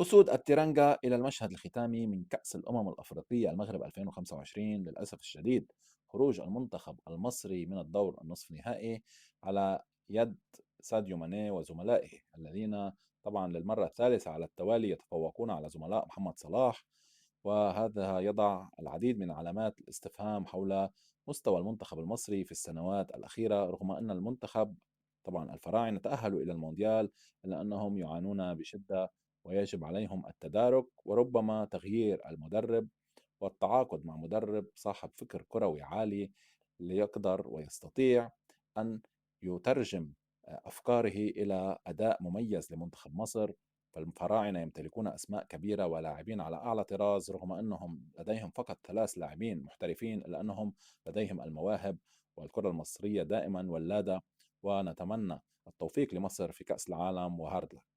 أسود التيرانجا إلى المشهد الختامي من كأس الأمم الأفريقية المغرب 2025. للأسف الشديد خروج المنتخب المصري من الدور النصف نهائي على يد ساديو ماني وزملائه الذين طبعا للمرة الثالثة على التوالي يتفوقون على زملاء محمد صلاح. وهذا يضع العديد من علامات الاستفهام حول مستوى المنتخب المصري في السنوات الأخيرة، رغم أن المنتخب طبعا الفراعنة تأهلوا إلى المونديال إلا أنهم يعانون بشدة، ويجب عليهم التدارك وربما تغيير المدرب والتعاقد مع مدرب صاحب فكر كروي عالي ليقدر ويستطيع أن يترجم أفكاره إلى أداء مميز لمنتخب مصر. فالفراعنة يمتلكون أسماء كبيرة ولاعبين على أعلى طراز، رغم أنهم لديهم فقط 3 لاعبين محترفين إلا أنهم لديهم المواهب. والكرة المصرية دائما ولادة، ونتمنى التوفيق لمصر في كأس العالم، وهارد لك.